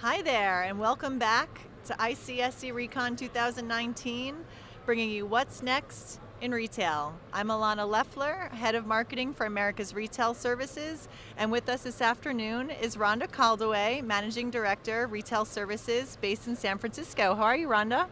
Hi there, and welcome back to ICSC Recon 2019, bringing you what's next in retail. I'm Alana Leffler, Head of Marketing for America's Retail Services, and with us this afternoon is Rhonda Caldeway, Managing Director, Retail Services, based in San Francisco. How are you, Rhonda?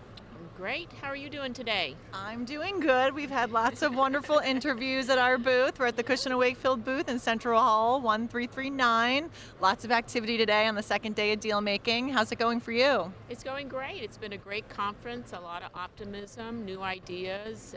Great. How are you doing today? I'm doing good. We've had lots of wonderful interviews at our booth. We're at the Cushman & Wakefield booth in Central Hall 1339. Lots of activity today on the second day of deal making. How's it going for you? It's going great. It's been a great conference, a lot of optimism, new ideas.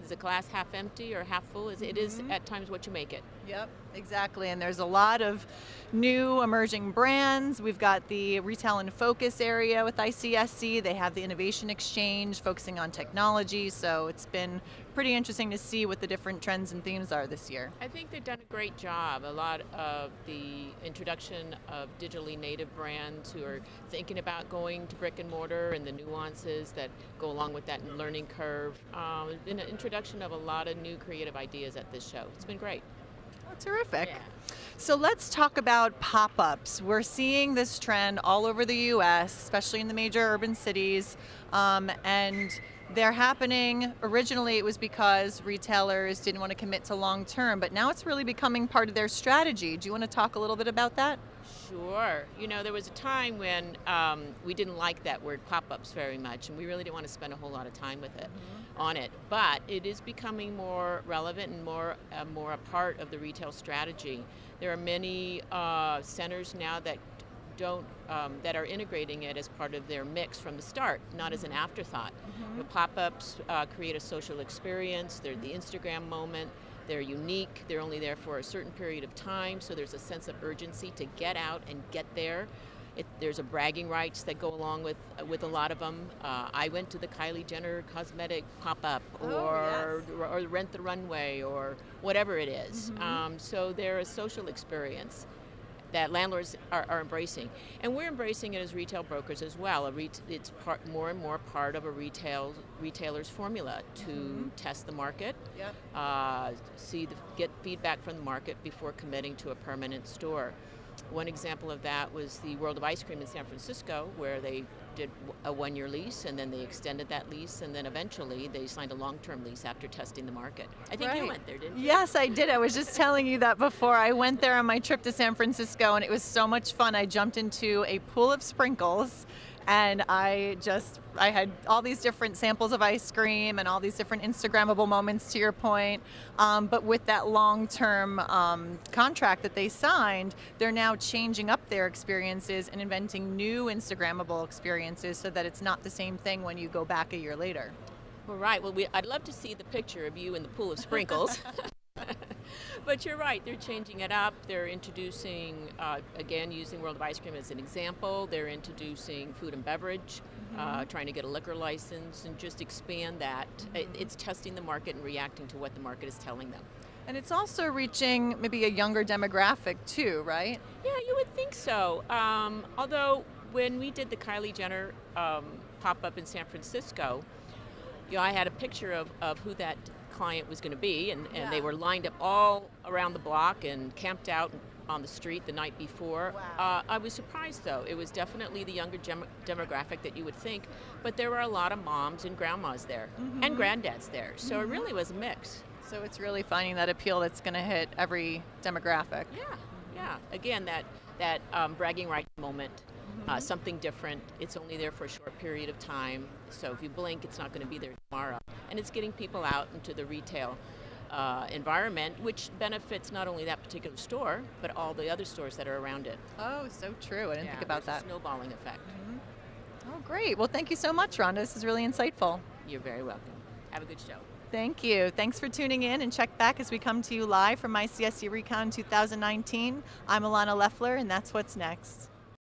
Is a glass half empty or half full? It is at times what you make it. Yep, exactly. And there's a lot of new emerging brands. We've got the Retail in Focus area with ICSC. They have the Innovation Exchange focusing on technology. So it's been pretty interesting to see what the different trends and themes are this year. I think they've done a great job. A lot of the introduction of digitally native brands who are thinking about going to brick and mortar and the nuances that go along with that learning curve. There's been an introduction of a lot of new creative ideas at this show. It's been great. Oh, terrific. Yeah. So let's talk about pop-ups. We're seeing this trend all over the U.S., especially in the major urban cities, and they're happening. Originally, it was because retailers didn't want to commit to long-term, but now it's really becoming part of their strategy. Do you want to talk a little bit about that? Sure. There was a time when we didn't like that word pop-ups very much, and we really didn't want to spend a whole lot of time with it, on it. But it is becoming more relevant and more a part of the retail strategy. There are many centers now that that are integrating it as part of their mix from the start, not as an afterthought. The pop-ups create a social experience. They're the Instagram moment. They're unique. They're only there for a certain period of time, so there's a sense of urgency to get out and get there. There's a bragging rights that go along with a lot of them. I went to the Kylie Jenner cosmetic pop-up, or Rent the Runway, or whatever it is. So they're a social experience that landlords are embracing, and we're embracing it as retail brokers as well. It's more and more part of a retailer's formula to test the market, get feedback from the market before committing to a permanent store. One example of that was the World of Ice Cream in San Francisco, where they did a one-year lease, and then they extended that lease, and then eventually they signed a long-term lease after testing the market. I think you went there, didn't you? Yes, I did. I was just telling you that before. I went there on my trip to San Francisco, and it was so much fun. I jumped into a pool of sprinkles, and I had all these different samples of ice cream and all these different Instagrammable moments, to your point. But with that long-term contract that they signed, they're now changing up their experiences and inventing new Instagrammable experiences so that it's not the same thing when you go back a year later. Well, right. Well, I'd love to see the picture of you in the pool of sprinkles. But you're right, they're changing it up. They're introducing, again, using World of Ice Cream as an example, they're introducing food and beverage, trying to get a liquor license and just expand that. It's testing the market and reacting to what the market is telling them. And it's also reaching maybe a younger demographic too, right? Yeah, you would think so. Although when we did the Kylie Jenner pop-up in San Francisco, I had a picture of who that client was going to be, and they were lined up all around the block and camped out on the street the night before. Wow. I was surprised, though. It was definitely the younger demographic that you would think, but there were a lot of moms and grandmas there, and granddads there, so it really was a mix. So it's really finding that appeal that's going to hit every demographic. Yeah. Again, that bragging right moment. Something different. It's only there for a short period of time, so if you blink, it's not going to be there tomorrow. And it's getting people out into the retail environment, which benefits not only that particular store, but all the other stores that are around it. Oh, so true. I didn't think about that. A snowballing effect. Oh, great. Well, thank you so much, Rhonda. This is really insightful. You're very welcome. Have a good show. Thank you. Thanks for tuning in, and check back as we come to you live from ICSC Recon 2019. I'm Alana Leffler, and that's what's next.